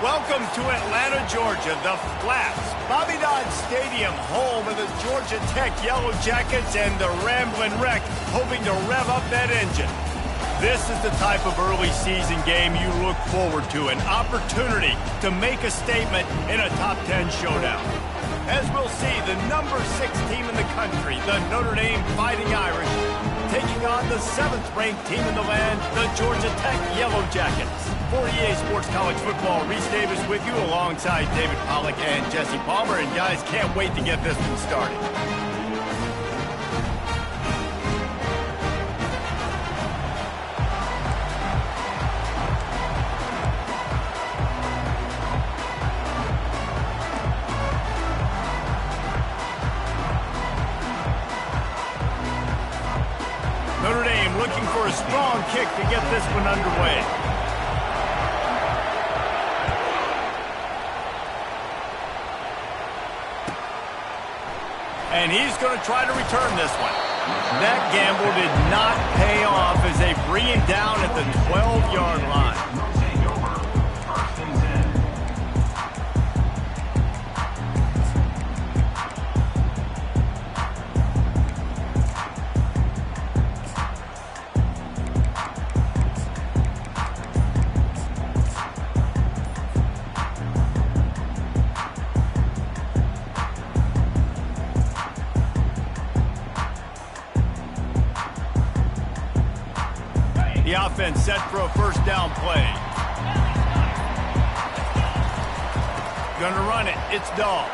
Welcome to Atlanta, Georgia, the Flats, Bobby Dodd Stadium, home of the Georgia Tech Yellow Jackets and the Ramblin' Wreck, hoping to rev up that engine. This is the type of early season game you look forward to, an opportunity to make a statement in a top 10 showdown. As we'll see, the number 6 team in the country, the Notre Dame Fighting Irish, taking on the 7th-ranked team in the land, the Georgia Tech Yellow Jackets. For EA Sports College Football, Reese Davis with you alongside David Pollack and Jesse Palmer. And guys, can't wait to get this one started. Notre Dame looking for a strong kick to get this one underway. And he's going to try to return this one. That gamble did not pay off as they bring him down at the 12-yard line. The offense set for a first down play. Gonna run it. It's Dahl.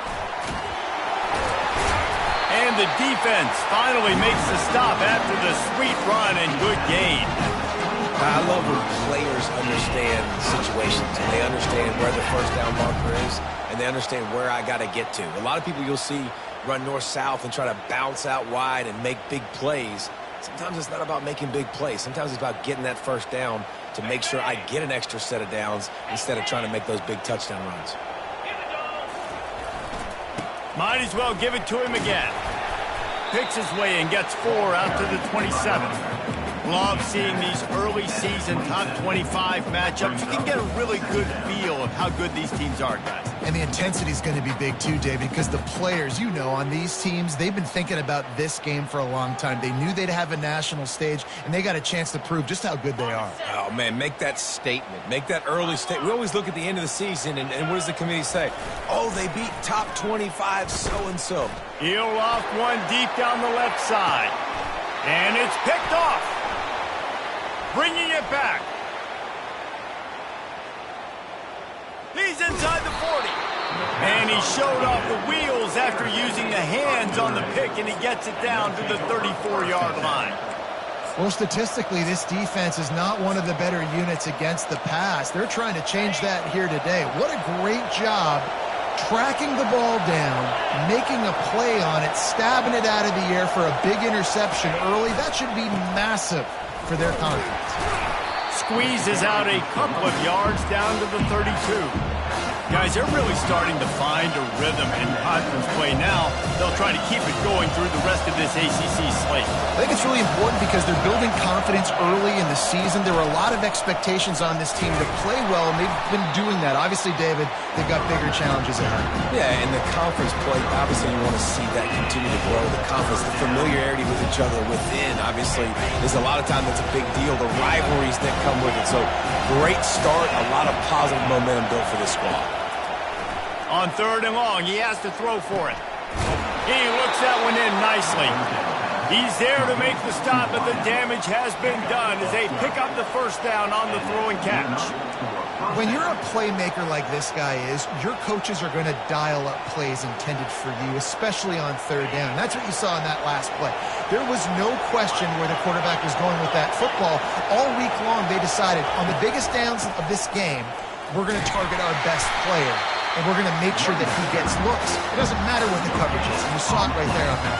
And the defense finally makes the stop after the sweet run and good gain. I love when players understand situations and they understand where the first down marker is and they understand where I got to get to. A lot of people you'll see run north-south and try to bounce out wide and make big plays. Sometimes it's not about making big plays. Sometimes it's about getting that first down to make sure I get an extra set of downs instead of trying to make those big touchdown runs. Might as well give it to him again. Picks his way and gets 4 out to the 27. Love seeing these early season top 25 matchups. You can get a really good feel of how good these teams are, guys. And the intensity is going to be big too, David, because the players, you know, on these teams, they've been thinking about this game for a long time. They knew they'd have a national stage, and they got a chance to prove just how good they are. Oh, man, make that statement. Make that early statement. We always look at the end of the season, and what does the committee say? Oh, they beat top 25 so-and-so. He'll off one deep down the left side. And it's picked off. Bringing it back. He's inside the 40. And he showed off the wheels after using the hands on the pick, and he gets it down to the 34-yard line. Well, statistically, this defense is not one of the better units against the pass. They're trying to change that here today. What a great job tracking the ball down, making a play on it, stabbing it out of the air for a big interception early. That should be massive for their confidence. Squeezes out a couple of yards down to the 32. Guys, they're really starting to find a rhythm in conference play now. They'll try to keep it going through the rest of this ACC slate. I think it's really important because they're building confidence early in the season. There were a lot of expectations on this team to play well, and they've been doing that. Obviously, David, they've got bigger challenges ahead. Yeah, and the conference play, obviously you want to see that continue to grow. The confidence, the familiarity with each other within, obviously, is a lot of time that's a big deal. The rivalries that come with it. So, great start, a lot of positive momentum built for this squad. On 3rd and long, he has to throw for it. He looks that one in nicely. He's there to make the stop, but the damage has been done as they pick up the first down on the throw and catch. When you're a playmaker like this guy is, your coaches are going to dial up plays intended for you, especially on 3rd down. That's what you saw in that last play. There was no question where the quarterback was going with that football. All week long, they decided on the biggest downs of this game, we're going to target our best player, and we're going to make sure that he gets looks. It doesn't matter what the coverage is, and you saw it right there on that.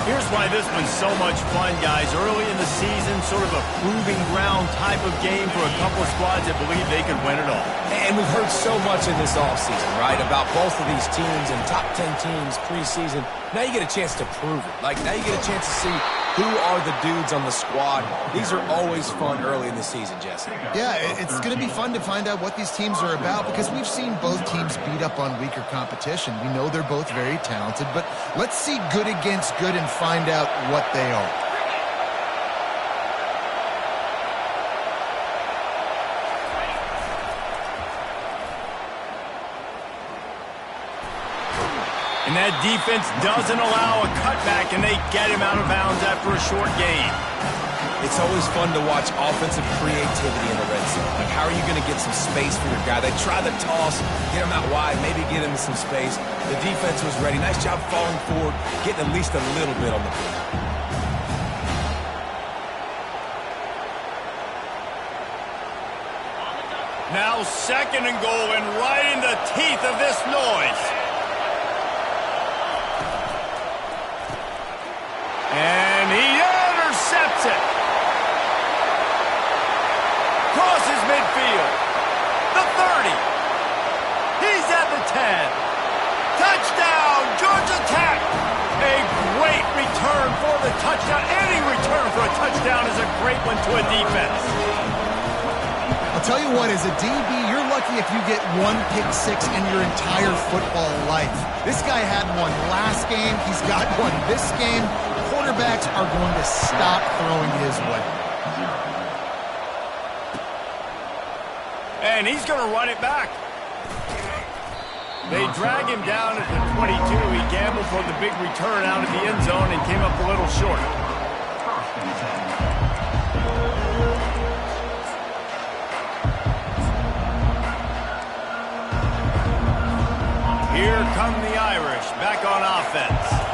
Here's why this one's so much fun, guys. Early in the season, sort of a proving ground type of game for a couple of squads that believe they could win it all. And we've heard so much in this offseason, right, about both of these teams and top 10 teams preseason. Now you get a chance to prove it. Like, now you get a chance to see Who are the dudes on the squad? These are always fun early in the season, Jesse. Yeah, it's going to be fun to find out what these teams are about because we've seen both teams beat up on weaker competition. We know they're both very talented, but let's see good against good and find out what they are. And that defense doesn't allow a cutback, and they get him out of bounds after a short gain. It's always fun to watch offensive creativity in the red zone. Like, how are you going to get some space for your guy? They try the toss, get him out wide, maybe get him some space. The defense was ready. Nice job falling forward, getting at least a little bit on the field. Now 2nd and goal, and right in the teeth of this noise. And he intercepts it. Crosses midfield. The 30. He's at the 10. Touchdown, Georgia Tech. A great return for the touchdown. Any return for a touchdown is a great one to a defense. I'll tell you what, as a DB, you're lucky if you get one pick six in your entire football life. This guy had one last game. He's got one this game. Quarterbacks are going to stop throwing his way. And he's going to run it back. They drag him down at the 22. He gambled for the big return out of the end zone and came up a little short. Here come the Irish back on offense.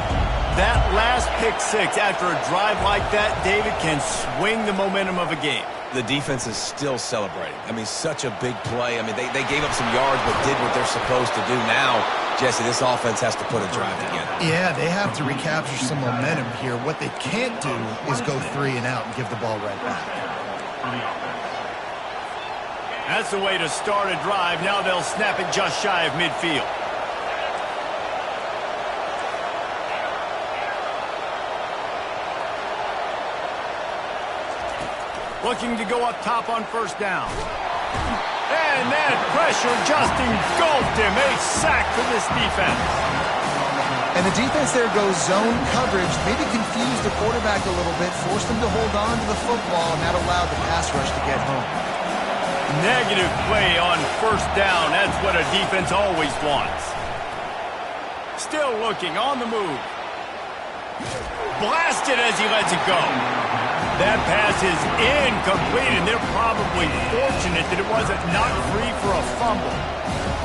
That last pick six after a drive like that, David, can swing the momentum of a game. The defense is still celebrating. I mean, such a big play. I mean, they gave up some yards but did what they're supposed to do. Now, Jesse, this offense has to put a drive together. Yeah, they have to recapture some momentum here. What they can't do is go 3 and out and give the ball right back. That's the way to start a drive. Now they'll snap it just shy of midfield. Looking to go up top on 1st down. And that pressure just engulfed him. A sack for this defense. And the defense there goes zone coverage, maybe confused the quarterback a little bit, forced him to hold on to the football, and that allowed the pass rush to get home. Negative play on 1st down. That's what a defense always wants. Still looking on the move. Blasted as he lets it go. That pass is incomplete, and they're probably fortunate that it wasn't knocked free for a fumble.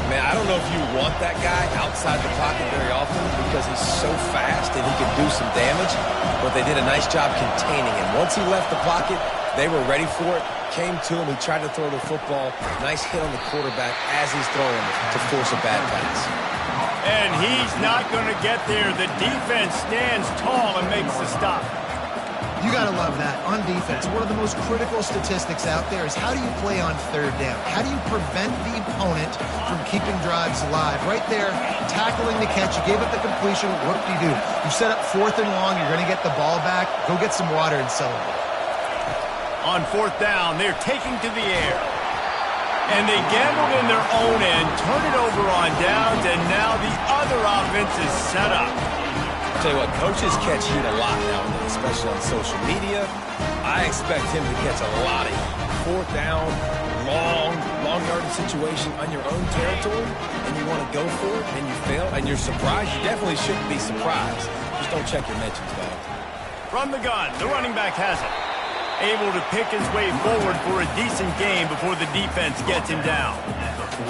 Man, I don't know if you want that guy outside the pocket very often because he's so fast and he can do some damage, but they did a nice job containing him. Once he left the pocket, they were ready for it, came to him, he tried to throw the football. Nice hit on the quarterback as he's throwing to force a bad pass. And he's not going to get there. The defense stands tall and makes the stop. You got to love that. On defense, one of the most critical statistics out there is how do you play on 3rd down? How do you prevent the opponent from keeping drives alive? Right there, tackling the catch. You gave up the completion. What do? You set up 4th and long. You're going to get the ball back. Go get some water and celebrate. On 4th down, they're taking to the air. And they gambled in their own end, turn it over on downs, and now the other offense is set up. Tell you what, coaches catch heat a lot now, especially on social media. I expect him to catch a lot of heat. 4th down, long yardage situation on your own territory, and you want to go for it, and you fail, and you're surprised. You definitely shouldn't be surprised. Just don't check your mentions, dog. From the gun, the running back has it. Able to pick his way forward for a decent game before the defense gets him down.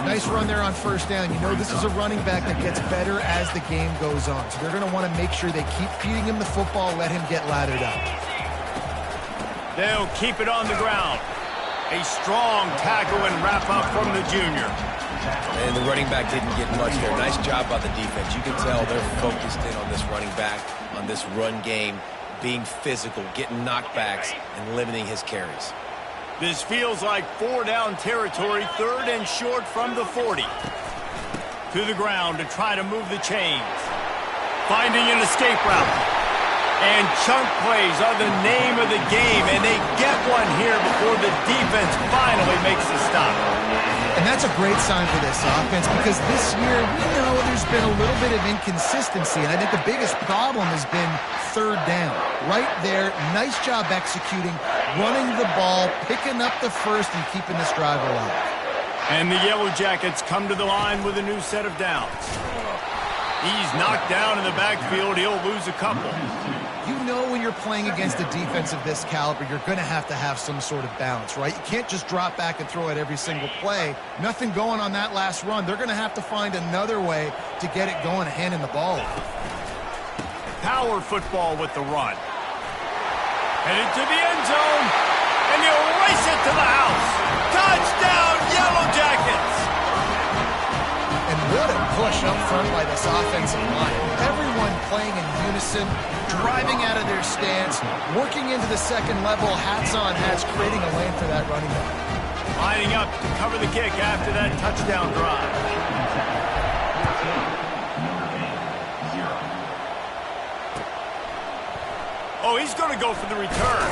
Nice run there on 1st down. You know, this is a running back that gets better as the game goes on. So they're going to want to make sure they keep feeding him the football, let him get lathered up. They'll keep it on the ground. A strong tackle and wrap up from the junior. And the running back didn't get much there. Nice job by the defense. You can tell they're focused in on this running back, on this run game, being physical, getting knockbacks, and limiting his carries. This feels like 4-down territory, 3rd and short from the 40. To the ground to try to move the chains. Finding an escape route. And chunk plays are the name of the game, and they get one here before the defense finally makes the stop. And that's a great sign for this offense because this year we know there's been a little bit of inconsistency, and I think the biggest problem has been third down. Right there, nice job executing, running the ball, picking up the first, and keeping this drive alive. And the Yellow Jackets come to the line with a new set of downs. He's knocked down in the backfield. He'll lose a couple. You know when you're playing against a defense of this caliber, you're going to have some sort of balance, right? You can't just drop back and throw it every single play. Nothing going on that last run. They're going to have to find another way to get it going, handing the ball. Power football with the run. Headed to the end zone, and he'll race it to the house. Touchdown, Yellow Jackets! And what a push up front by this offensive line. Everyone playing in unison, driving out of their stance, working into the second level, hats on hats, creating a lane for that running back. Lining up to cover the kick after that touchdown drive. Oh, he's going to go for the return.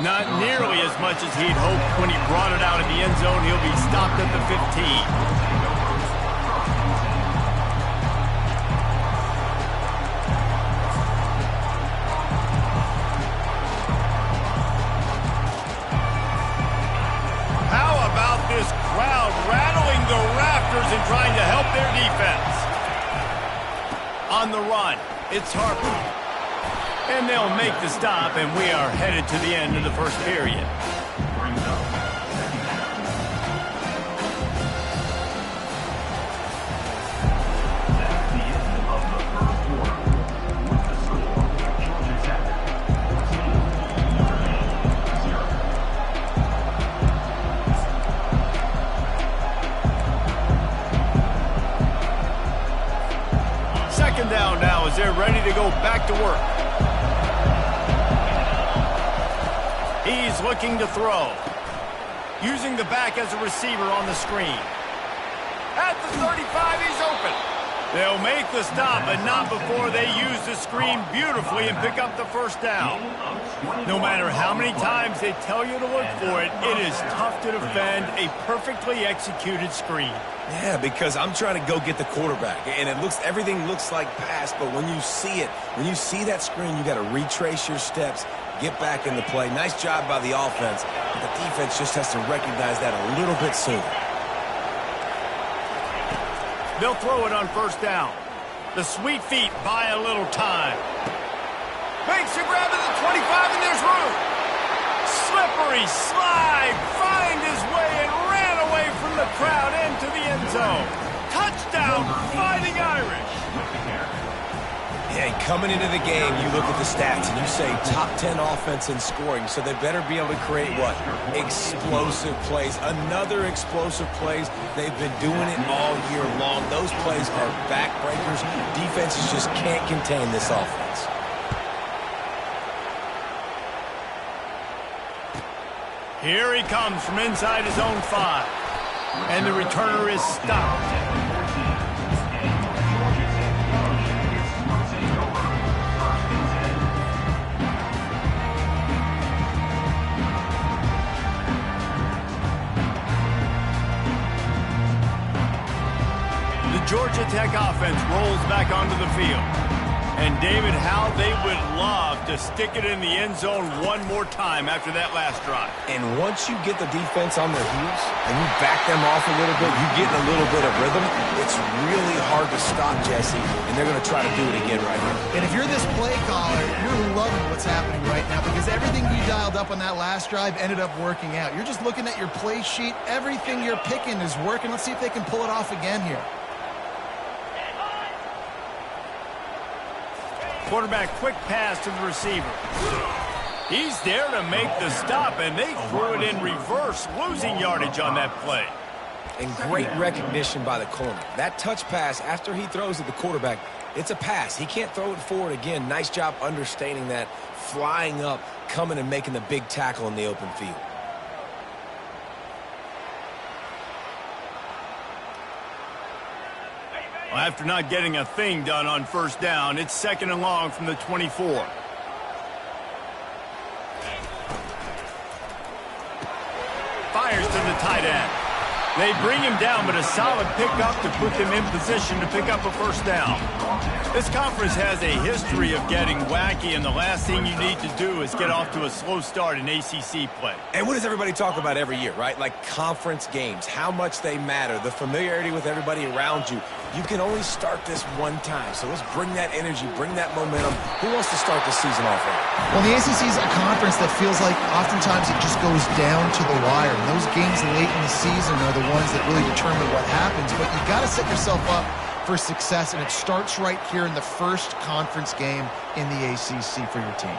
Not nearly as much as he'd hoped when he brought it out of the end zone. He'll be stopped at the 15. This crowd rattling the rafters and trying to help their defense. On the run, it's Harper. And they'll make the stop, and we are headed to the end of the first period. Down now as they're ready to go back to work. He's looking to throw. Using the back as a receiver on the screen. At the 35, he's open. They'll make the stop, but not before they use the screen beautifully and pick up the first down. No matter how many times they tell you to look for it, it is tough to defend a perfectly executed screen. Yeah, because I'm trying to go get the quarterback, and everything looks like pass, but when you see it, when you see that screen, you got to retrace your steps, get back in the play. Nice job by the offense, but the defense just has to recognize that a little bit sooner. They'll throw it on first down. The sweet feet buy a little time. Makes a grab at the 25, and there's room. Slippery slide, find his way and ran away from the crowd into the end zone. Touchdown, Fighting Irish. Yeah, and coming into the game, you look at the stats and you say top 10 offense in scoring, so they better be able to create what? Explosive plays. Another explosive plays. They've been doing it all year long. Those plays are backbreakers. Defenses just can't contain this offense. Here he comes from inside his own 5. And the returner is stopped. The Georgia Tech offense rolls back onto the field. And David, how they would love to stick it in the end zone one more time after that last drive. And once you get the defense on their heels and you back them off a little bit, you get a little bit of rhythm, it's really hard to stop, Jesse, and they're going to try to do it again right here. And if you're this play caller, you're loving what's happening right now because everything you dialed up on that last drive ended up working out. You're just looking at your play sheet. Everything you're picking is working. Let's see if they can pull it off again here. Quarterback quick pass to the receiver. He's there to make the stop, and they threw it in reverse, losing yardage on that play. And great recognition by the corner. That touch pass, after he throws at the quarterback, it's a pass. He can't throw it forward again. Nice job understanding that, flying up, coming and making the big tackle in the open field. Well, after not getting a thing done on first down, it's 2nd and long from the 24. tight end. They bring him down, but a solid pickup to put them in position to pick up a first down. This conference has a history of getting wacky, and the last thing you need to do is get off to a slow start in ACC play. And what does everybody talk about every year, right? Like conference games, how much they matter, the familiarity with everybody around you. You can only start this one time, so let's bring that energy, bring that momentum. Who wants to start the season off right? Well, the ACC is a conference that feels like oftentimes it just goes down to the wire. And those games late in the season are the ones that really determine what happens. But you got to set yourself up for success, and it starts right here in the first conference game in the ACC for your team.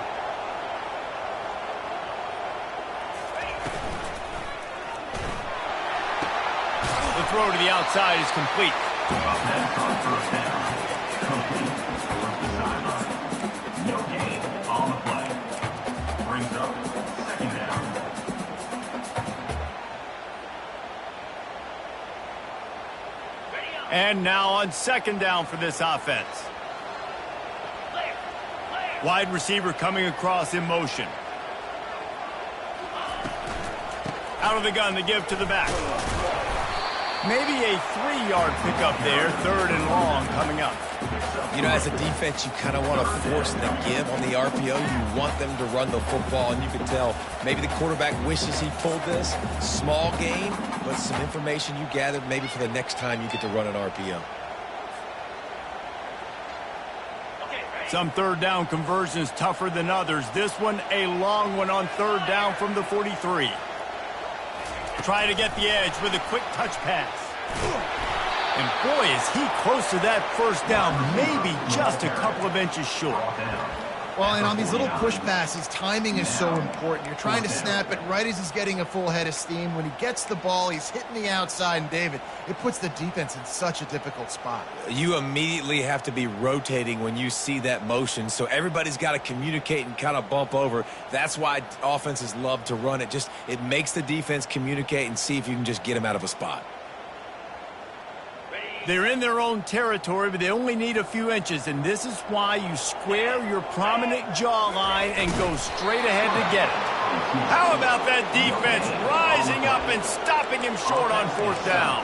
The throw to the outside is complete. Offense on first down. Complete towards the sideline. No gain on the play. Brings up second down. And now on second down for this offense. Wide receiver coming across in motion. Out of the gun to give to the back. Maybe a 3-yard pickup there, third and long coming up. You know, as a defense, you kind of want to force the give on the RPO. You want them to run the football, and you can tell maybe the quarterback wishes he pulled this. Small gain, but some information you gathered maybe for the next time you get to run an RPO. Some third down conversions tougher than others. This one a long one on third down from the 43. Try to get the edge with a quick touch pass. And boy, is he close to that first down, maybe just a couple of inches short. Well, and on these little push passes, timing is so important. You're trying to snap it right as he's getting a full head of steam. When he gets the ball, he's hitting the outside, and David, it puts the defense in such a difficult spot. You immediately have to be rotating when you see that motion, so everybody's got to communicate and kind of bump over. That's why offenses love to run it. It makes the defense communicate and see if you can just get him out of a spot. They're in their own territory, but they only need a few inches, and this is why you square your prominent jawline and go straight ahead to get it. How about that defense rising up and stopping him short on fourth down?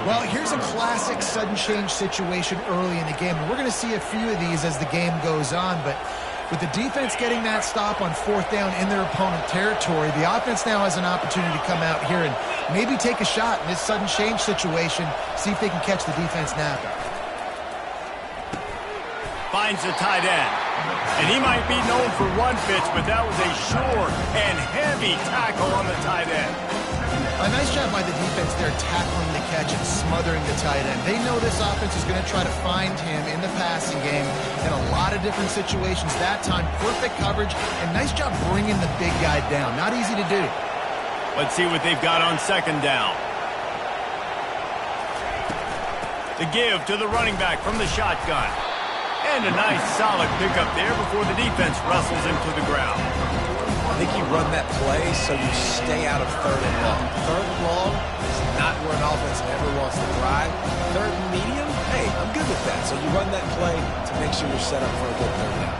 Well, here's a classic sudden change situation early in the game, and we're going to see a few of these as the game goes on, but with the defense getting that stop on fourth down in their opponent territory, the offense now has an opportunity to come out here and maybe take a shot in this sudden change situation, see if they can catch the defense napping. Finds the tight end. And he might be known for one pitch, but that was a sure and heavy tackle on the tight end. A nice job by the defense there tackling the catch and smothering the tight end. They know this offense is going to try to find him in the passing game in a lot of different situations. That time, perfect coverage, and nice job bringing the big guy down. Not easy to do. Let's see what they've got on second down. The give to the running back from the shotgun. And a nice solid pickup there before the defense wrestles him to the ground. I think you run that play so you stay out of third and long. Third and long is not where an offense ever wants to drive. Third and medium, hey, I'm good with that. So you run that play to make sure you're set up for a good third down.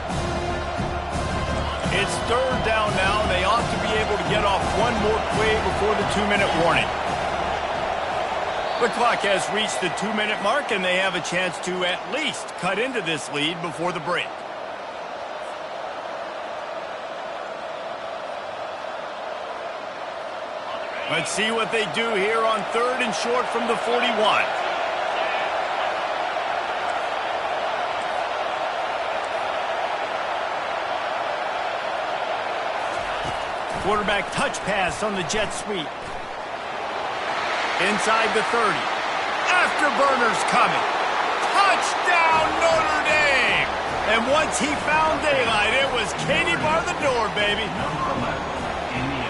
It's third down now, and they ought to be able to get off one more play before the 2-minute warning. The clock has reached the 2-minute mark, and they have a chance to at least cut into this lead before the break. Let's see what they do here on third and short from the 41. Quarterback touch pass on the jet sweep. Inside the 30. Afterburners coming. Touchdown Notre Dame! And once he found daylight, it was Katie bar the door, baby.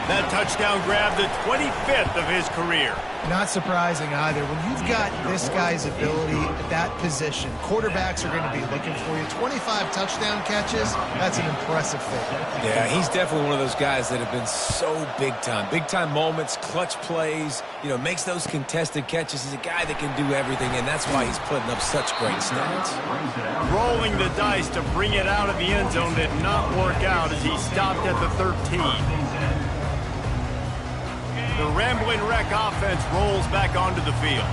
That touchdown grabbed the 25th of his career. Not surprising either. When you've got this guy's ability at that position, quarterbacks are going to be looking for you. 25 touchdown catches, that's an impressive figure. Yeah, he's definitely one of those guys that have been so big time. Big time moments, clutch plays, makes those contested catches. He's a guy that can do everything, and that's why he's putting up such great stats. Rolling the dice to bring it out of the end zone did not work out as he stopped at the 13. The Rambling Wreck offense rolls back onto the field.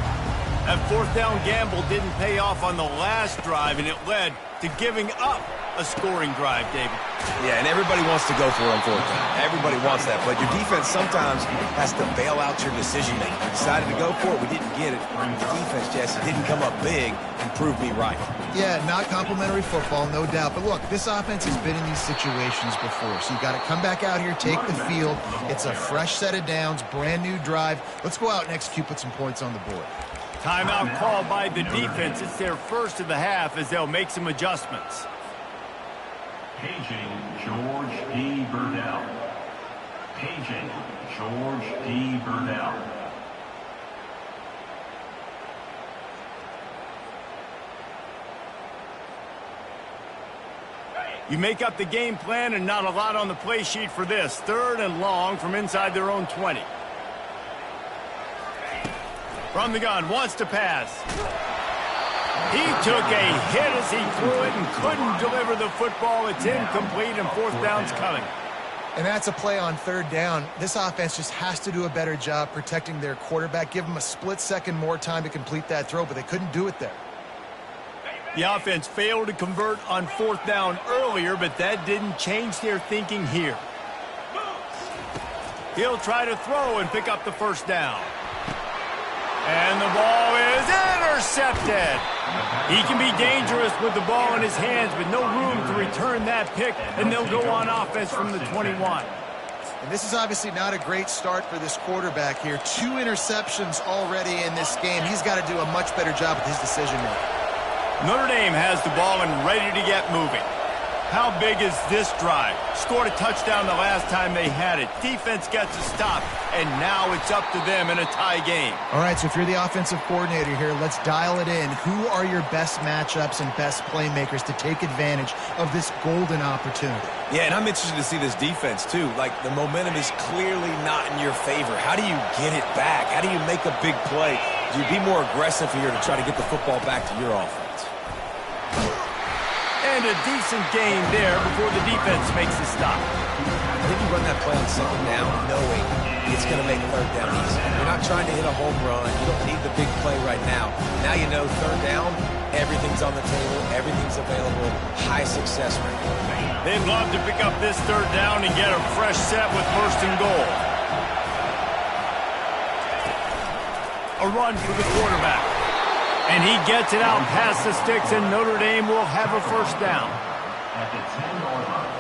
That fourth down gamble didn't pay off on the last drive, and it led to giving up a scoring drive, David. Yeah, and everybody wants to go for it on fourth down. Everybody wants that, but your defense sometimes has to bail out your decision-making. We decided to go for it. We didn't get it. The defense, Jesse, didn't come up big and prove me right. Yeah, not complimentary football, no doubt. But look, this offense has been in these situations before, so you got to come back out here, take the field. It's a fresh set of downs, brand new drive. Let's go out and execute, put some points on the board. Timeout called by the defense. It's their first of the half as they'll make some adjustments. Paging George D. Burdell. Paging George D. Burdell. You make up the game plan and not a lot on the play sheet for this. 3rd and long from inside their own 20. From the gun, wants to pass. He took a hit as he threw it and couldn't deliver the football. It's incomplete and 4th down's coming. And that's a play on 3rd down. This offense just has to do a better job protecting their quarterback. Give them a split second more time to complete that throw, but they couldn't do it there. The offense failed to convert on 4th down earlier, but that didn't change their thinking here. He'll try to throw and pick up the 1st down. And the ball is intercepted. He can be dangerous with the ball in his hands, but no room to return that pick, and they'll go on offense from the 21. And this is obviously not a great start for this quarterback here. 2 interceptions already in this game. He's got to do a much better job with his decision-making. Notre Dame has the ball and ready to get moving. How big is this drive? Scored a touchdown the last time they had it. Defense gets a stop, and now it's up to them in a tie game. All right, so if you're the offensive coordinator here, let's dial it in. Who are your best matchups and best playmakers to take advantage of this golden opportunity? Yeah, and I'm interested to see this defense, too. Like, the momentum is clearly not in your favor. How do you get it back? How do you make a big play? Do you be more aggressive here to try to get the football back to your offense? And a decent gain there before the defense makes a stop. I think you run that play on 2nd down knowing it's going to make 3rd down easy. You're not trying to hit a home run. You don't need the big play right now. Now you know 3rd down, everything's on the table, everything's available, high success rate. They'd love to pick up this 3rd down and get a fresh set with 1st and goal. A run for the quarterback. And he gets it out past the sticks, and Notre Dame will have a 1st down. At the 10-yard line.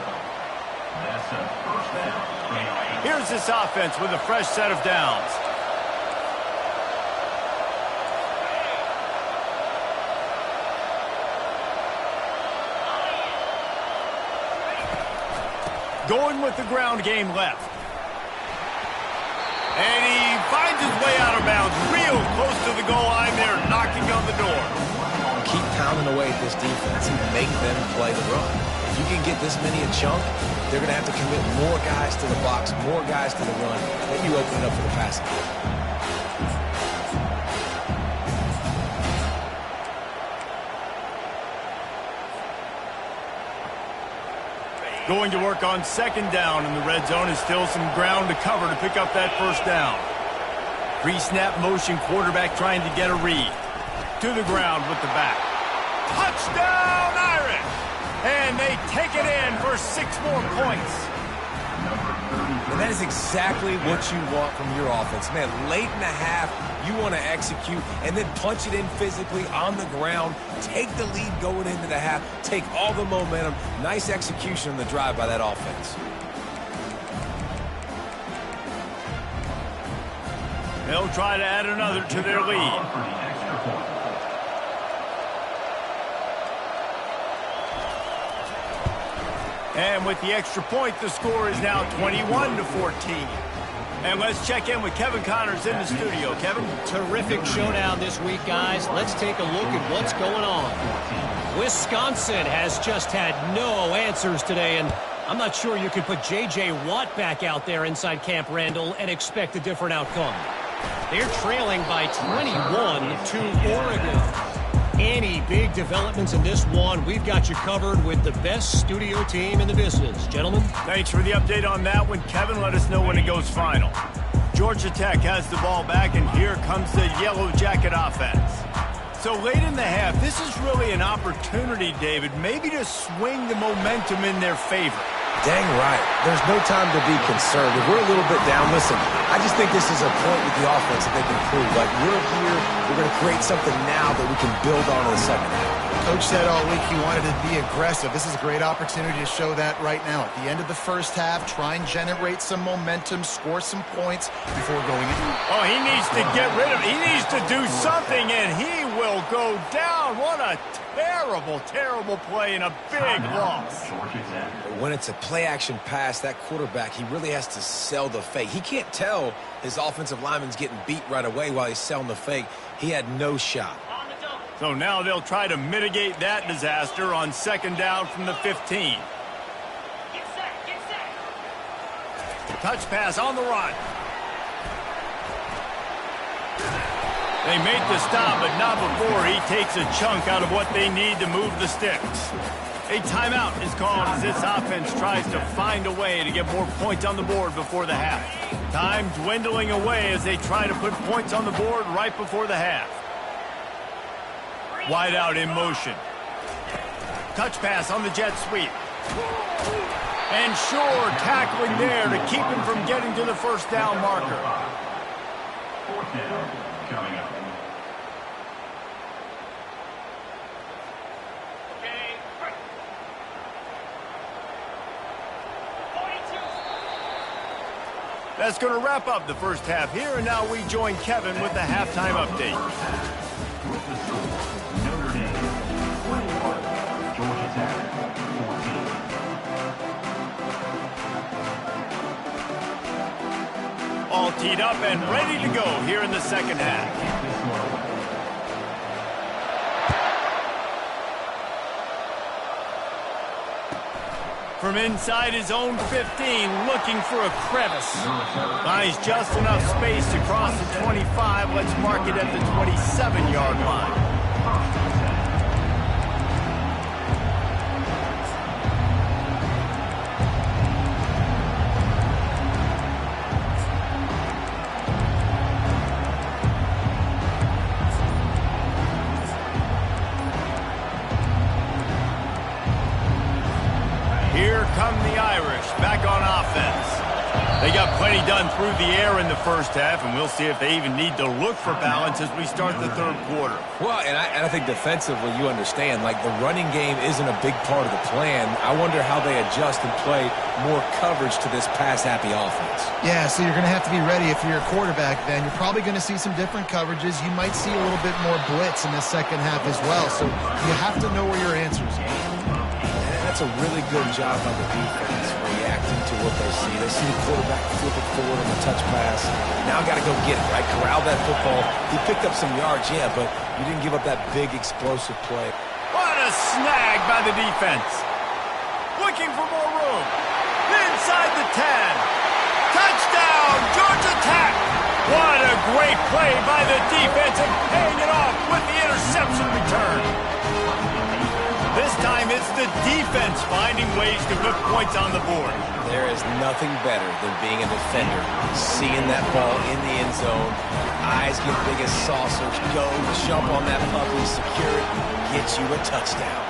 That's a 1st down. Here's this offense with a fresh set of downs. Going with the ground game left. And he finds his way out of bounds real close to the goal line there, knocking on the door. Keep pounding away at this defense and make them play the run. If you can get this many a chunk, they're going to have to commit more guys to the box, more guys to the run. Then you open it up for the passing game. Going to work on 2nd down in the red zone is still some ground to cover to pick up that 1st down. Pre-snap motion quarterback trying to get a read. To the ground with the back. Touchdown Irish! And they take it in for 6 more points. And that is exactly what you want from your offense. Man, late in the half, you want to execute and then punch it in physically on the ground. Take the lead going into the half. Take all the momentum. Nice execution on the drive by that offense. They'll try to add another to their lead. And with the extra point, the score is now 21-14. And let's check in with Kevin Connors in the studio. Kevin? Terrific showdown this week, guys. Let's take a look at what's going on. Wisconsin has just had no answers today, and I'm not sure you could put J.J. Watt back out there inside Camp Randall and expect a different outcome. They're trailing by 21 to Oregon. Any big developments in this one, we've got you covered with the best studio team in the business. Gentlemen? Thanks for the update on that one, Kevin. Let us know when it goes final. Georgia Tech has the ball back, and here comes the Yellow Jacket offense. So late in the half, this is really an opportunity, David, maybe to swing the momentum in their favor. Dang right. There's no time to be concerned. If we're a little bit down, listen, I just think this is a point with the offense that they can prove. Like, we're here, we're going to create something now that we can build on in the second half. Coach said all week he wanted to be aggressive. This is a great opportunity to show that right now. At the end of the first half, try and generate some momentum, score some points before going in. Oh, he needs to get rid of it. He needs to do something, and he will go down. What a terrible, terrible play and a big loss. When it's a play-action pass, that quarterback, he really has to sell the fake. He can't tell his offensive lineman's getting beat right away while he's selling the fake. He had no shot. So now they'll try to mitigate that disaster on second down from the 15. Get set. Touch pass on the run. They make the stop, but not before he takes a chunk out of what they need to move the sticks. A timeout is called as this offense tries to find a way to get more points on the board before the half. Time dwindling away as they try to put points on the board right before the half. Wide out in motion. Touch pass on the jet sweep. And sure, tackling there to keep him from getting to the first down marker. Fourth down coming up. Okay. 42. That's going to wrap up the first half here, and now we join Kevin with the halftime update. With the score, Notre Dame 21, Georgia Tech 14. All teed up and ready to go here in the second half. This one away. From inside his own 15, looking for a crevice. Finds just enough space to cross the 25. Let's mark it at the 27-yard line. Here come the Irish, back on offense. They got plenty done through the air in the first half, and we'll see if they even need to look for balance as we start the third quarter. Well, and I think defensively, you understand, like, the running game isn't a big part of the plan. I wonder how they adjust and play more coverage to this pass-happy offense. Yeah, so you're going to have to be ready if you're a quarterback then. You're probably going to see some different coverages. You might see a little bit more blitz in the second half as well, so you have to know where your answers are. That's a really good job by the defense, reacting to what they see. They see the quarterback flip it forward on the touch pass. Now got to go get it, right? Corral that football. He picked up some yards, yeah, but you didn't give up that big explosive play. What a snag by the defense. Looking for more room. Inside the 10. Touchdown, Georgia Tech. What a great play by the defense and paying it off with the interception return. This time it's the defense finding ways to put points on the board. There is nothing better than being a defender. Seeing that ball in the end zone, eyes get big as saucers, go, jump on that puppy, secure it, get you a touchdown.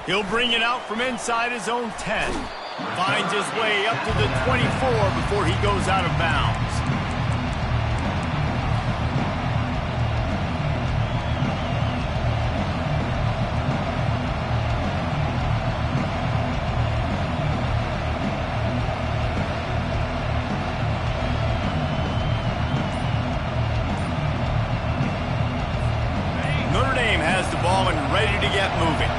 He'll bring it out from inside his own 10. Finds his way up to the 24 before he goes out of bounds. Notre Dame has the ball and ready to get moving.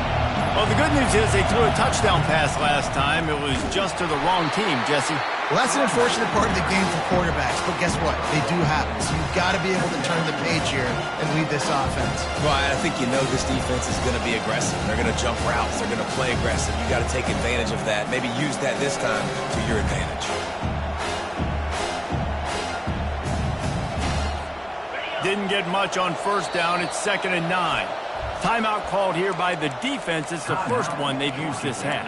Well, the good news is they threw a touchdown pass last time. It was just to the wrong team, Jesse. Well, that's an unfortunate part of the game for quarterbacks, but guess what? They do happen. So you've got to be able to turn the page here and lead this offense. Well, I think you know this defense is going to be aggressive. They're going to jump routes. They're going to play aggressive. You got to take advantage of that. Maybe use that this time to your advantage. Didn't get much on first down. It's 2nd and 9. Timeout called here by the defense. It's the first one they've used this half.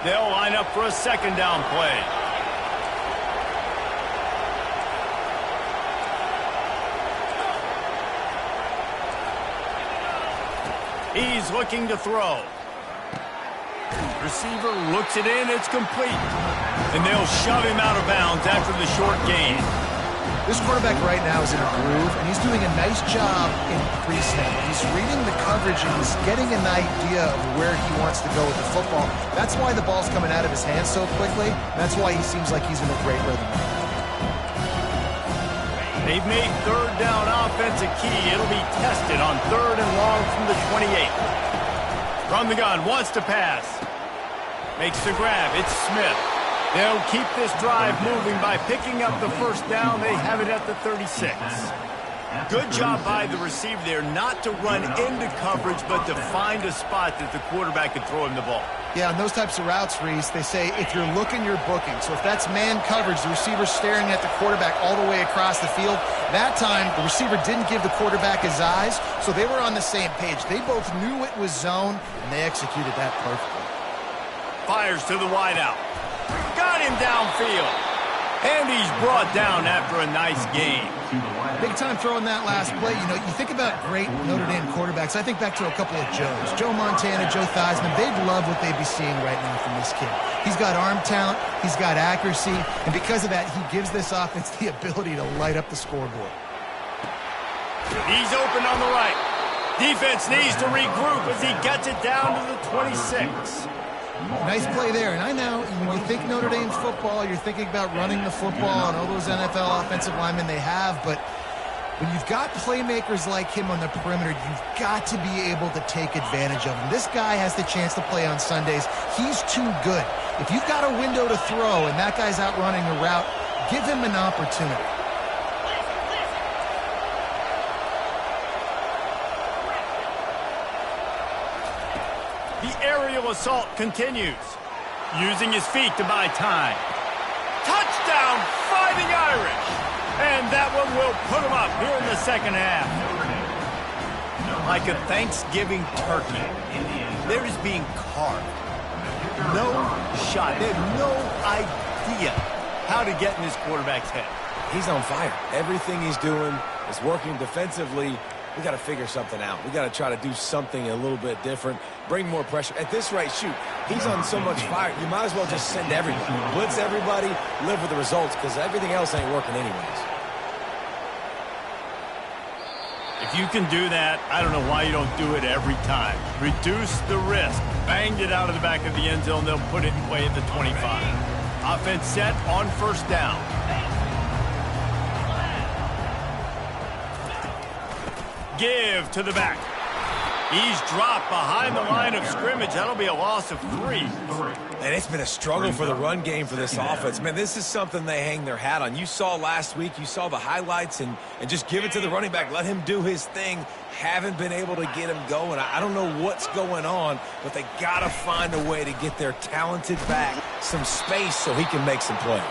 They'll line up for a second down play. He's looking to throw. Receiver looks it in. It's complete. And they'll shove him out of bounds after the short gain. This quarterback right now is in a groove, and he's doing a nice job in pre-snap. He's reading the coverage, and he's getting an idea of where he wants to go with the football. That's why the ball's coming out of his hands so quickly. That's why he seems like he's in a great rhythm. They've made third down offense a key. It'll be tested on 3rd and long from the 28. From the gun, wants to pass. Makes the grab. It's Smith. They'll keep this drive moving by picking up the first down. They have it at the 36. Good job by the receiver there not to run into coverage, but to find a spot that the quarterback can throw him the ball. Yeah, on those types of routes, Reese, they say if you're looking, you're booking. So if that's man coverage, the receiver's staring at the quarterback all the way across the field. That time, the receiver didn't give the quarterback his eyes, so they were on the same page. They both knew it was zone, and they executed that perfectly. Fires to the wideout. Got him downfield. And he's brought down after a nice game. Big time throwing that last play. You know, you think about great Notre Dame quarterbacks. I think back to a couple of Joes. Joe Montana, Joe Theismann. They'd love what they'd be seeing right now from this kid. He's got arm talent. He's got accuracy. And because of that, he gives this offense the ability to light up the scoreboard. He's open on the right. Defense needs to regroup as he gets it down to the 26. Nice play there. And I know when you think Notre Dame football, you're thinking about running the football and all those NFL offensive linemen they have. But when you've got playmakers like him on the perimeter, you've got to be able to take advantage of him. This guy has the chance to play on Sundays. He's too good. If you've got a window to throw and that guy's out running a route, give him an opportunity. The aerial assault continues. Using his feet to buy time. Touchdown, Fighting Irish. And that one will put him up here in the second half. Like a Thanksgiving turkey, they're just being carved. No shot. They have no idea how to get in this quarterback's head. He's on fire. Everything he's doing is working defensively. We got to figure something out. We got to try to do something a little bit different, bring more pressure. At this rate, shoot, he's on so much fire, you might as well just send everybody. Blitz everybody, live with the results, because everything else ain't working anyways. If you can do that, I don't know why you don't do it every time. Reduce the risk. Banged it out of the back of the end zone. They'll put it away at the 25. Offense set on first down. Give to the back. He's dropped behind the line of scrimmage. That'll be a loss of 3. And it's been a struggle for the run game for this offense. Man, this is something they hang their hat on. You saw last week, you saw the highlights, and just give it to the running back. Let him do his thing. Haven't been able to get him going. I don't know what's going on, but they got to find a way to get their talented back some space so he can make some plays.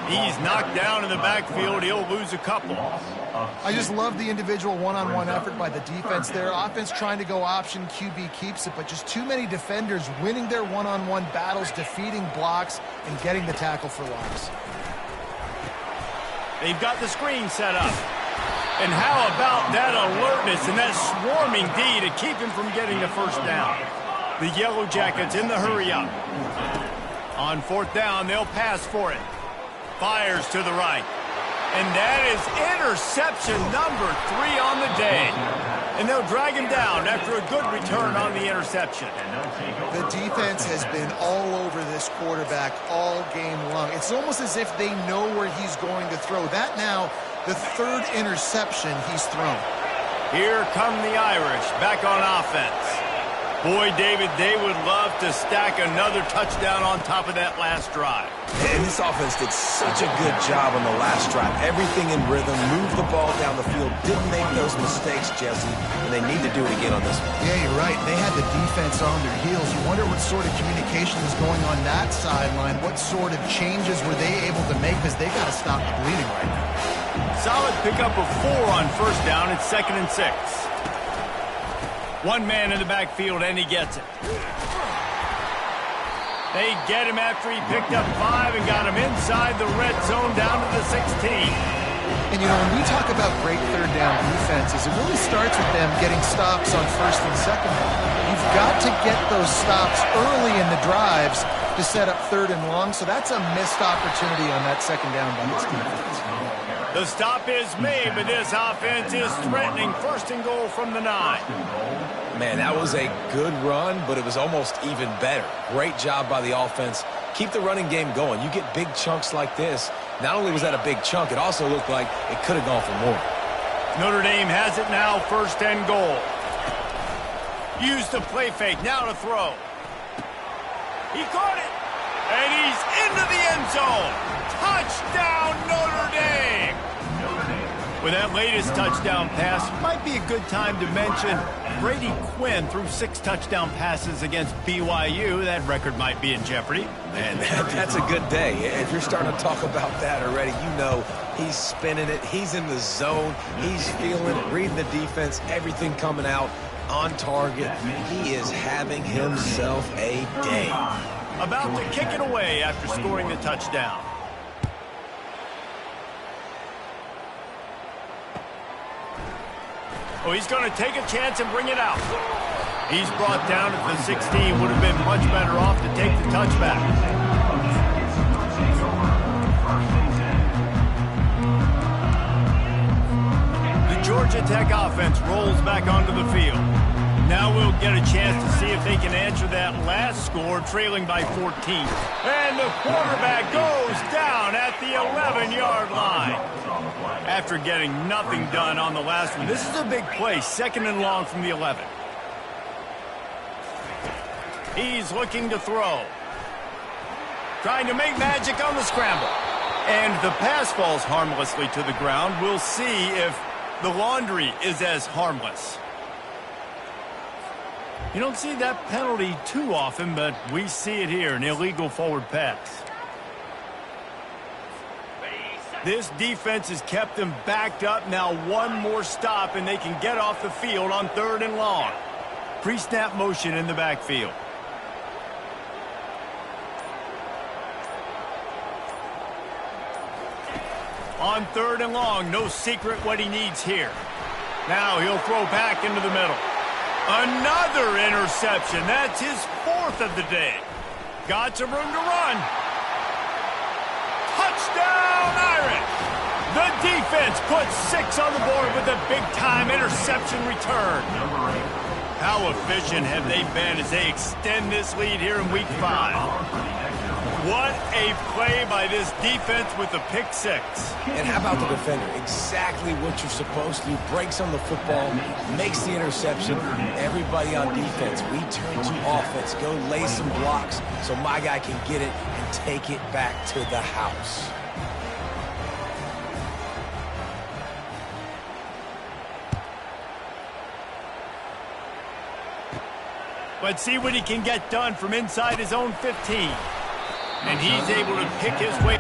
He's knocked down in the backfield. He'll lose a couple. I just love the individual one-on-one effort by the defense there. Offense trying to go option, QB keeps it, but just too many defenders winning their one-on-one battles, defeating blocks, and getting the tackle for loss. They've got the screen set up. And how about that alertness and that swarming D to keep him from getting the first down? The Yellow Jackets in the hurry-up. On fourth down, they'll pass for it. Fires to the right. And that is interception number 3 on the day. And they'll drag him down after a good return on the interception. The defense has been all over this quarterback all game long. It's almost as if they know where he's going to throw. That now, the 3rd interception he's thrown. Here come the Irish back on offense. Boy, David, they would love to stack another touchdown on top of that last drive. And this offense did such a good job on the last drive. Everything in rhythm, moved the ball down the field, didn't make those mistakes, Jesse, and they need to do it again on this one. Yeah, you're right. They had the defense on their heels. You wonder what sort of communication is going on that sideline. What sort of changes were they able to make, because they got to stop the bleeding right now. Solid pickup of 4 on first down. It's 2nd and 6. One man in the backfield, and he gets it. They get him after he picked up 5 and got him inside the red zone down to the 16. And, you know, when we talk about great third down defenses, it really starts with them getting stops on first and second down. You've got to get those stops early in the drives to set up third and long, so that's a missed opportunity on that second down by this defense. The stop is made, but this offense is threatening first and goal from the 9. Man, that was a good run, but it was almost even better. Great job by the offense. Keep the running game going. You get big chunks like this. Not only was that a big chunk, it also looked like it could have gone for more. Notre Dame has it now, first and goal. Use the play fake, now to throw. He caught it, and he's into the end zone. Touchdown, Notre Dame! With that latest touchdown pass, might be a good time to mention Brady Quinn threw 6 touchdown passes against BYU. That record might be in jeopardy. Man, that's a good day. If you're starting to talk about that already, you know he's spinning it. He's in the zone. He's feeling it, reading the defense, everything coming out on target. He is having himself a day. About to kick it away after scoring the touchdown. Oh, he's going to take a chance and bring it out. He's brought down at the 16. Would have been much better off to take the touchback. The Georgia Tech offense rolls back onto the field. Now we'll get a chance to see if they can answer that last score, trailing by 14. And the quarterback goes down at the 11-yard line. After getting nothing done on the last one, this is a big play, second and long from the 11. He's looking to throw. Trying to make magic on the scramble. And the pass falls harmlessly to the ground. We'll see if the laundry is as harmless. You don't see that penalty too often, but we see it here, an illegal forward pass. This defense has kept them backed up. Now one more stop, and they can get off the field on third and long. Pre-snap motion in the backfield. On third and long, no secret what he needs here. Now he'll throw back into the middle. Another interception. That's his 4th of the day. Got some room to run. Touchdown, Irish! The defense puts 6 on the board with a big-time interception return. How efficient have they been as they extend this lead here in Week 5? What a play by this defense with the pick 6. And how about the defender? Exactly what you're supposed to do. Breaks on the football, makes the interception. Everybody on defense, we turn to offense. Go lay some blocks so my guy can get it and take it back to the house. Let's see what he can get done from inside his own 15. And he's able to pick his way.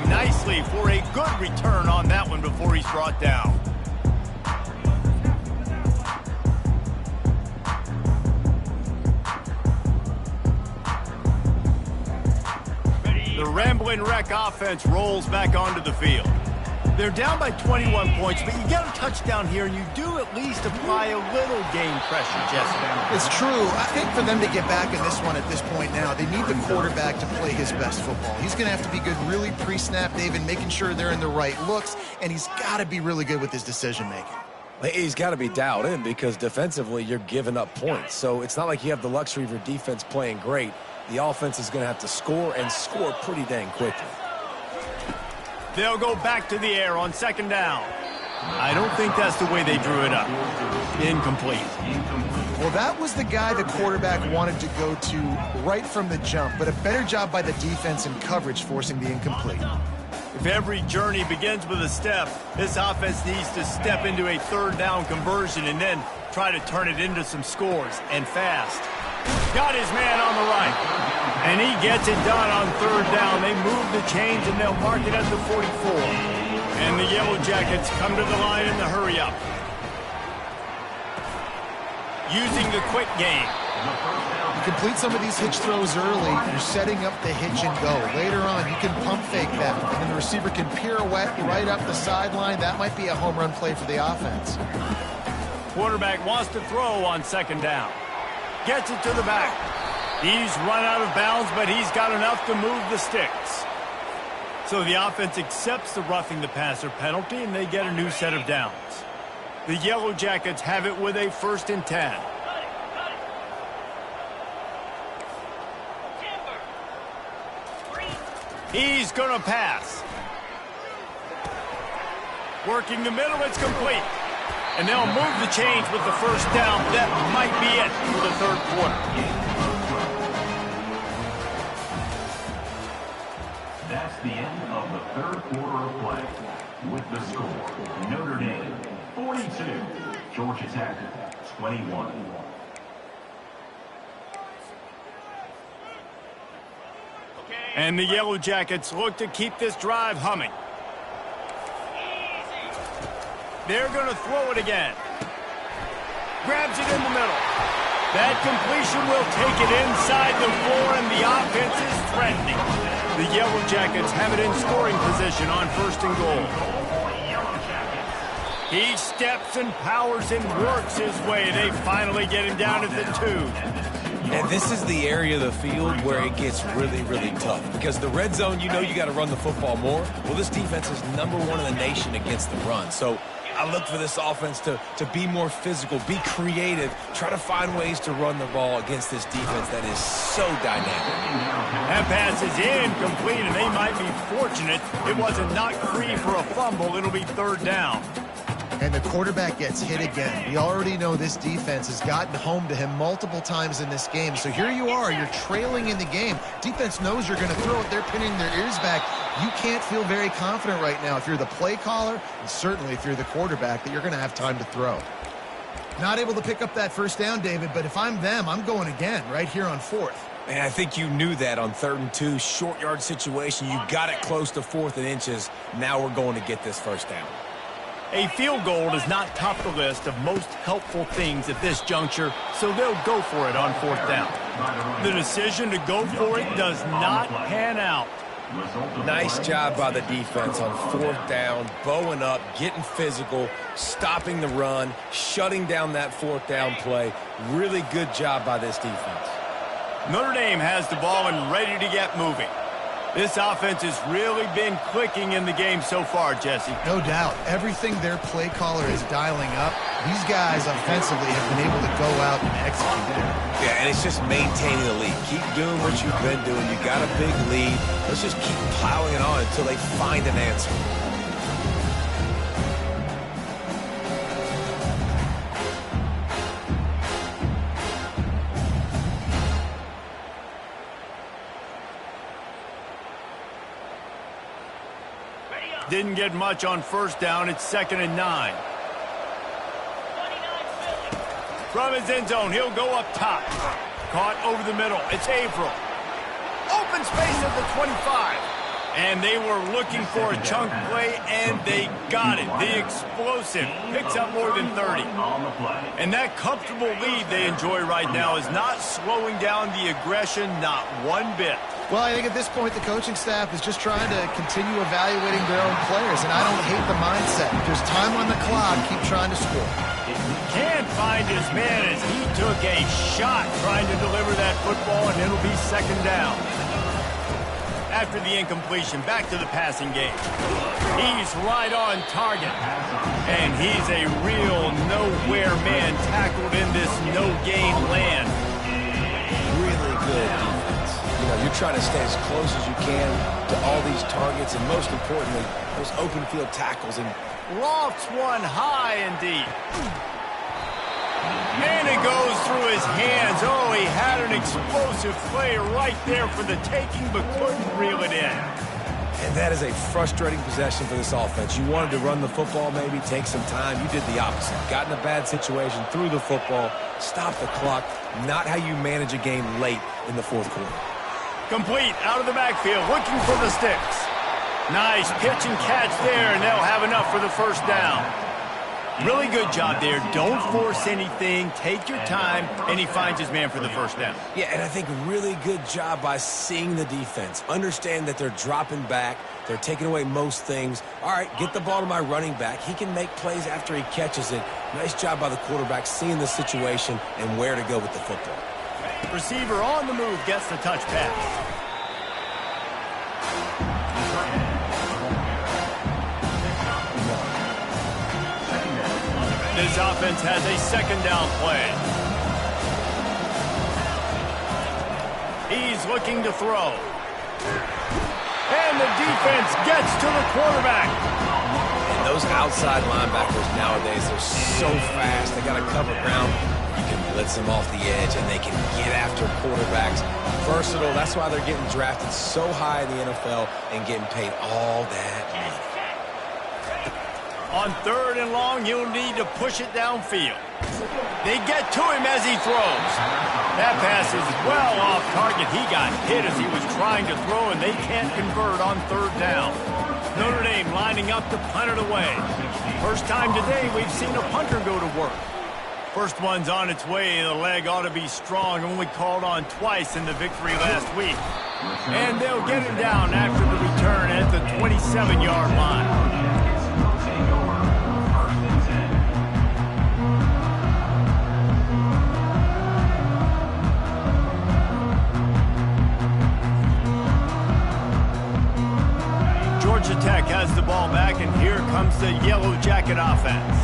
Nicely for a good return on that one before he's brought down. The Ramblin' Wreck offense rolls back onto the field. They're down by 21 points, but you get a touchdown here, and you do at least apply a little game pressure, Jesse. It's true. I think for them to get back in this one at this point now, they need the quarterback to play his best football. He's going to have to be good really pre-snap, David, making sure they're in the right looks, and he's got to be really good with his decision-making. He's got to be dialed in because defensively you're giving up points. So it's not like you have the luxury of your defense playing great. The offense is going to have to score and score pretty dang quickly. They'll go back to the air on second down. I don't think that's the way they drew it up. Incomplete. Well, that was the guy the quarterback wanted to go to right from the jump, but a better job by the defense in coverage forcing the incomplete. If every journey begins with a step, this offense needs to step into a third down conversion and then try to turn it into some scores, and fast. Got his man on the right, and he gets it done on third down. They move the chains, and they'll mark it at the 44. And the Yellow Jackets come to the line in the hurry-up. Using the quick game. You complete some of these hitch throws early, you're setting up the hitch and go. Later on, you can pump fake that, and then the receiver can pirouette right up the sideline. That might be a home run play for the offense. Quarterback wants to throw on second down. Gets it to the back. He's run out of bounds, but he's got enough to move the sticks. So the offense accepts the roughing the passer penalty, and they get a new set of downs. The Yellow Jackets have it with a 1st and 10. He's going to pass. Working the middle, it's complete. And they'll move the chains with the first down. That might be it for the third quarter. That's the end of the third quarter of play. With the score, Notre Dame 42, Georgia Tech 21. And the Yellow Jackets look to keep this drive humming. They're going to throw it again. Grabs it in the middle. That completion will take it inside the 4, and the offense is threatening. The Yellow Jackets have it in scoring position on 1st and goal. He steps and powers and works his way. They finally get him down at the 2. And this is the area of the field where it gets really, really tough. Because the red zone, you know you got to run the football more. Well, this defense is #1 in the nation against the run. So I look for this offense to be more physical, be creative, try to find ways to run the ball against this defense that is so dynamic. That pass is incomplete, and they might be fortunate it wasn't knocked free for a fumble. It'll be 3rd down. And the quarterback gets hit again. We already know this defense has gotten home to him multiple times in this game. So here you are, you're trailing in the game. Defense knows you're going to throw it. They're pinning their ears back. You can't feel very confident right now if you're the play caller, and certainly if you're the quarterback, that you're going to have time to throw. Not able to pick up that first down, David, but if I'm them, I'm going again right here on 4th. Man, I think you knew that on 3rd and 2, short yard situation. You got it close to 4th and inches. Now we're going to get this first down. A field goal does not top the list of most helpful things at this juncture, so they'll go for it on 4th down. The decision to go for it does not pan out. Nice job by the defense on 4th down, bowing up, getting physical, stopping the run, shutting down that 4th down play. Really good job by this defense. Notre Dame has the ball and ready to get moving. This offense has really been clicking in the game so far, Jesse. No doubt. Everything their play caller is dialing up, these guys offensively have been able to go out and execute there. Yeah, and it's just maintaining the lead. Keep doing what you've been doing. You got a big lead. Let's just keep plowing it on until they find an answer. Didn't get much on 1st down. It's 2nd and 9. From his end zone, he'll go up top. Caught over the middle. It's April. Open space at the 25. And they were looking for a chunk play, and they got it. The explosive picks up more than 30. And that comfortable lead they enjoy right now is not slowing down the aggression, not one bit. Well, I think at this point, the coaching staff is just trying to continue evaluating their own players, and I don't hate the mindset. If there's time on the clock, keep trying to score. Can't find his man as he took a shot trying to deliver that football, and it'll be 2nd down. After the incompletion, back to the passing game. He's right on target, and he's a real nowhere man tackled in this no-gain land. Really good defense. You know, You're trying to stay as close as you can to all these targets, and most importantly, those open field tackles. And Lofts one high and deep. And it goes through his hands. Oh, he had an explosive play right there for the taking, but couldn't reel it in. And that is a frustrating possession for this offense. You wanted to run the football, maybe take some time. You did the opposite. Got in a bad situation, threw the football, stopped the clock. Not how you manage a game late in the fourth quarter. Complete out of the backfield, looking for the sticks. Nice pitch and catch there, and they'll have enough for the first down. Really good job there. Don't force anything. Take your time, and he finds his man for the first down. Yeah, and I think really good job by seeing the defense. Understand that they're dropping back. They're taking away most things. All right, get the ball to my running back. He can make plays after he catches it. Nice job by the quarterback seeing the situation and where to go with the football. Receiver on the move gets the touch pass. This offense has a second down play. He's looking to throw. And the defense gets to the quarterback. And those outside linebackers nowadays, they're so fast. They got to cover ground. You can blitz them off the edge, and they can get after quarterbacks. Versatile. That's why they're getting drafted so high in the NFL and getting paid all that money. On third and long, he'll need to push it downfield. They get to him as he throws. That pass is well off target. He got hit as he was trying to throw, and they can't convert on third down. Notre Dame lining up to punt it away. First time today we've seen a punter go to work. First one's on its way. The leg ought to be strong. Only called on twice in the victory last week. And they'll get him down after the return at the 27-yard line. Georgia Tech has the ball back, and here comes the Yellow Jacket offense.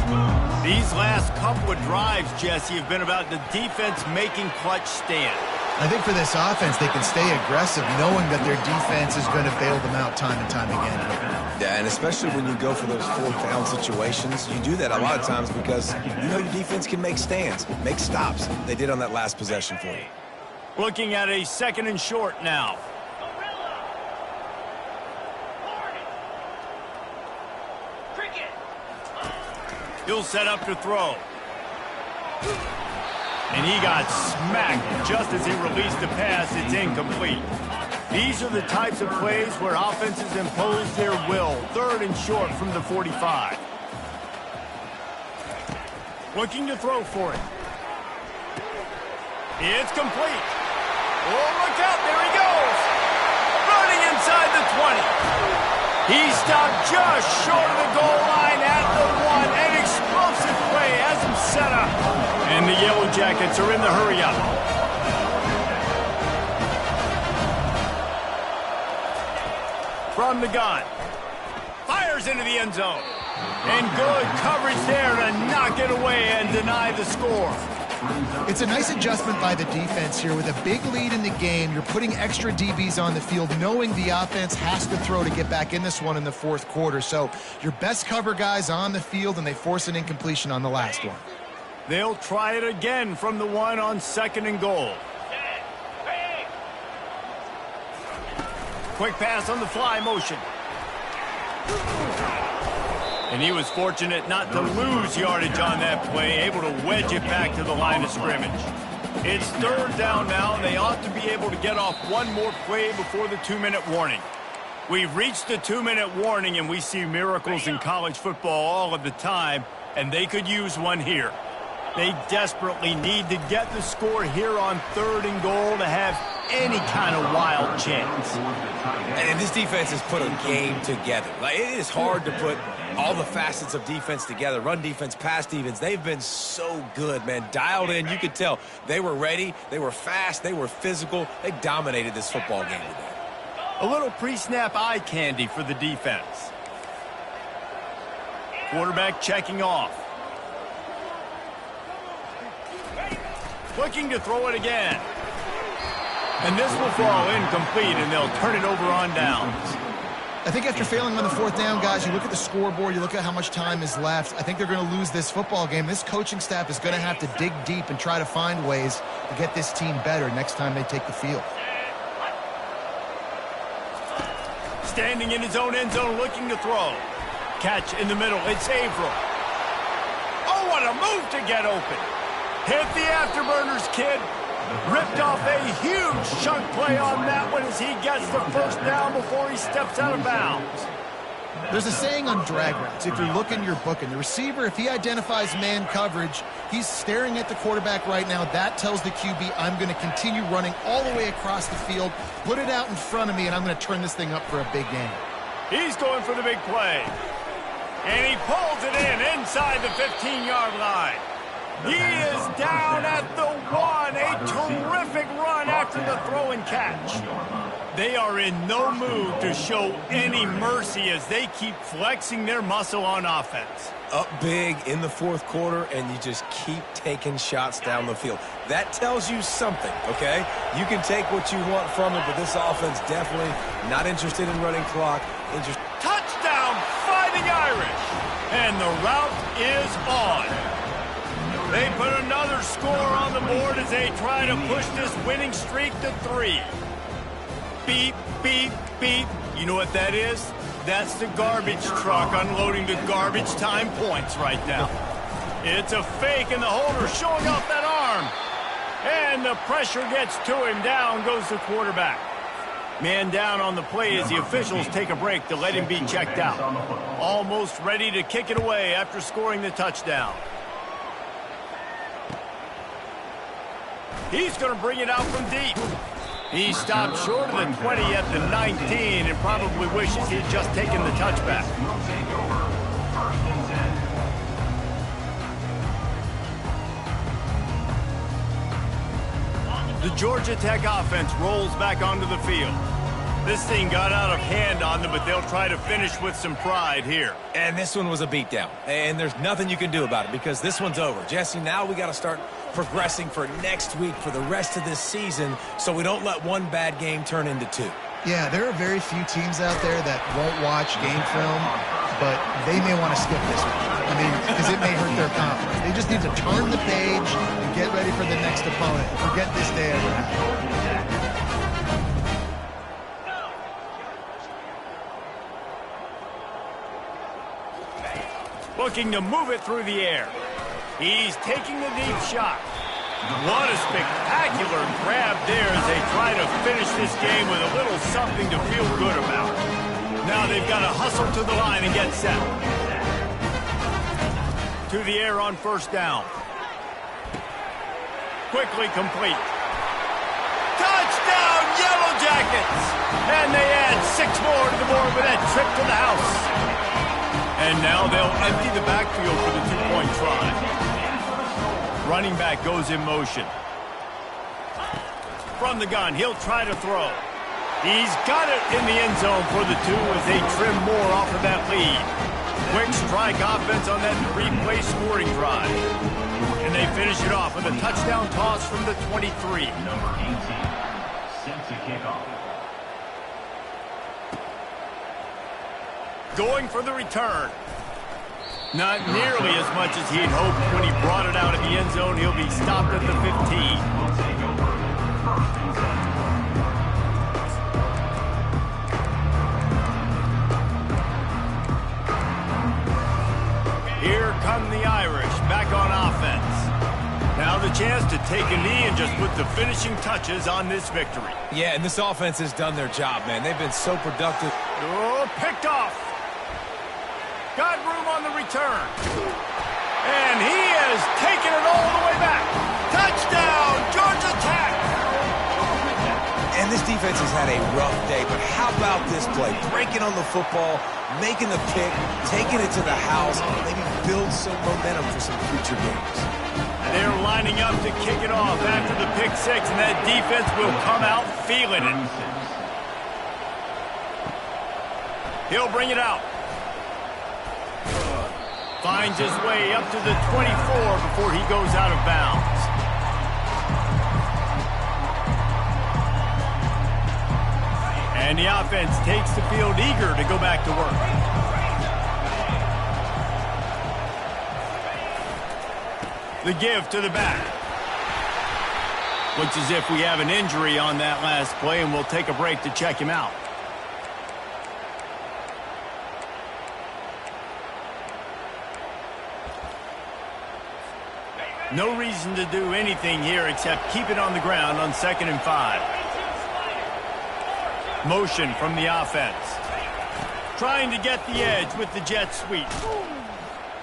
These last couple of drives, Jesse, have been about the defense making clutch stand. I think for this offense, they can stay aggressive knowing that their defense is going to bail them out time and time again. Yeah, and especially when you go for those fourth down situations, you do that a lot of times because you know your defense can make stands, make stops. They did on that last possession for you. Looking at a second and short now. He'll set up to throw. And he got smacked just as he released the pass. It's incomplete. These are the types of plays where offenses impose their will. Third and short from the 45. Looking to throw for it. It's complete. Oh, look out. There he goes. Running inside the 20. He stopped just short of the goal line at the 1. An explosive play has him set up. And the Yellow Jackets are in the hurry-up. From the gun. Fires into the end zone. And good coverage there to knock it away and deny the score. It's a nice adjustment by the defense here. With a big lead in the game, you're putting extra DBs on the field, knowing the offense has to throw to get back in this one in the fourth quarter. So your best cover guys on the field, and they force an incompletion on the last one. They'll try it again from the 1 on second and goal. Quick pass on the fly motion. And he was fortunate not to lose yardage on that play, able to wedge it back to the line of scrimmage. It's third down now, and they ought to be able to get off one more play before the 2-minute warning. We've reached the 2-minute warning, and we see miracles in college football all of the time, and they could use one here. They desperately need to get the score here on third and goal to have any kind of wild chance. And this defense has put a game together. Like, it is hard to put all the facets of defense together. Run defense, pass defense. They've been so good, man. Dialed in. You could tell they were ready. They were fast. They were physical. They dominated this football game today. A little pre-snap eye candy for the defense. Quarterback checking off. Looking to throw it again. And this will fall incomplete, and they'll turn it over on downs. I think after failing on the fourth down, guys, you look at the scoreboard, you look at how much time is left. I think they're going to lose this football game. This coaching staff is going to have to dig deep and try to find ways to get this team better next time they take the field. Standing in his own end zone, looking to throw. Catch in the middle. It's Yr4. Oh, what a move to get open. Hit the afterburners, kid. Ripped off a huge chunk play on that one as he gets the first down before he steps out of bounds. There's a saying on drag routes, if you're looking, you're booking. The receiver, if he identifies man coverage, he's staring at the quarterback right now. That tells the QB, I'm going to continue running all the way across the field, put it out in front of me, and I'm going to turn this thing up for a big game. He's going for the big play. And he pulls it in inside the 15-yard line. He is down at the 1. A terrific run after the throw and catch. They are in no mood to show any mercy as they keep flexing their muscle on offense. Up big in the fourth quarter, and you just keep taking shots down the field. That tells you something, okay? You can take what you want from it, but this offense definitely not interested in running clock. Touchdown, Fighting Irish! And the route is on. They put another score on the board as they try to push this winning streak to 3. Beep, beep, beep. You know what that is? That's the garbage truck unloading the garbage time points right now. It's a fake, and the holder showing off that arm. And the pressure gets to him. Down goes the quarterback. Man down on the play as the officials take a break to let him be checked out. Almost ready to kick it away after scoring the touchdown. He's going to bring it out from deep. He stopped short of the 20 at the 19 and probably wishes he had just taken the touchback. The Georgia Tech offense rolls back onto the field. This thing got out of hand on them, but they'll try to finish with some pride here. And this one was a beatdown. And there's nothing you can do about it because this one's over. Jesse, now we got to start progressing for next week for the rest of this season so we don't let one bad game turn into 2. Yeah, there are very few teams out there that won't watch game film, but they may want to skip this one. I mean, because it may hurt their confidence. They just need to turn the page and get ready for the next opponent. Forget this day ever happened. Looking to move it through the air. He's taking the deep shot. What a spectacular grab there as they try to finish this game with a little something to feel good about. Now they've got to hustle to the line and get set. To the air on first down. Quickly complete. Touchdown, Yellow Jackets! And they add 6 more to the board with that trip to the house. And now they'll empty the backfield for the 2-point try. Running back goes in motion. From the gun, he'll try to throw. He's got it in the end zone for the 2 as they trim more off of that lead. Quick strike offense on that 3-play scoring drive. And they finish it off with a touchdown toss from the 23. Number 18, set to kick off. Going for the return. Not nearly as much as he'd hoped when he brought it out of the end zone. He'll be stopped at the 15. Will take over. First and 10. Here come the Irish back on offense. Now the chance to take a knee and just put the finishing touches on this victory. Yeah, and this offense has done their job, man. They've been so productive. Oh, picked off. Got room on the return. And he has taken it all the way back. Touchdown, Georgia Tech! And this defense has had a rough day, but how about this play? Breaking on the football, making the pick, taking it to the house, maybe build some momentum for some future games. They're lining up to kick it off after the pick 6, and that defense will come out feeling it. He'll bring it out. Finds his way up to the 24 before he goes out of bounds. And the offense takes the field eager to go back to work. The give to the back. Looks as if we have an injury on that last play, and we'll take a break to check him out. No reason to do anything here except keep it on the ground on 2nd and 5. Motion from the offense. Trying to get the edge with the jet sweep.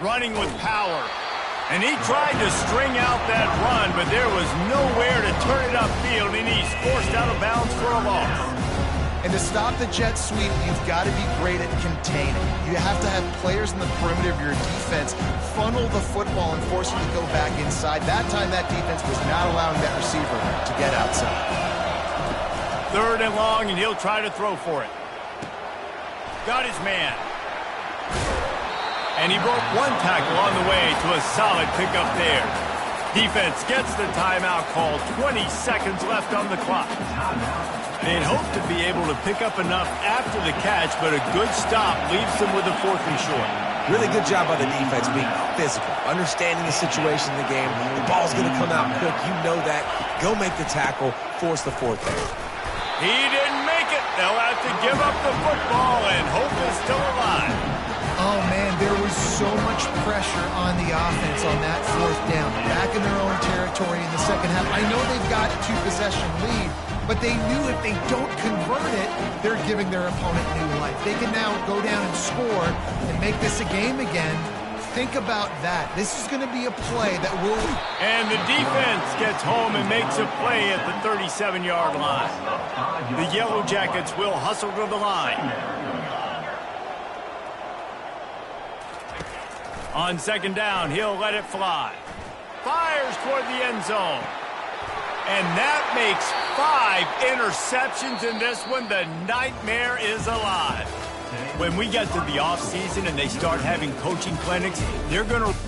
Running with power. And he tried to string out that run, but there was nowhere to turn it upfield, and he's forced out of bounds for a loss. And to stop the jet sweep, you've got to be great at containing. You have to have players in the perimeter of your defense funnel the football and force him to go back inside. That time, that defense was not allowing that receiver to get outside. 3rd and long, and he'll try to throw for it. Got his man. And he broke one tackle on the way to a solid pickup there. Defense gets the timeout called. 20 seconds left on the clock. They'd hope to be able to pick up enough after the catch, but a good stop leaves them with a 4th and short. Really good job by the defense being physical, understanding the situation in the game. The ball's going to come out quick. You know that. Go make the tackle, force the 4th down. He didn't make it. They'll have to give up the football, and hope is still alive. Oh, man, there was so much pressure on the offense on that 4th down. Back in their own territory in the second half. I know they've got a 2-possession lead, but they knew if they don't convert it, they're giving their opponent new life. They can now go down and score and make this a game again. Think about that. This is going to be a play that will... And the defense gets home and makes a play at the 37-yard line. The Yellow Jackets will hustle to the line. On 2nd down, he'll let it fly. Fires toward the end zone. And that makes 5 interceptions in this one. The nightmare is alive. When we get to the offseason and they start having coaching clinics, they're going to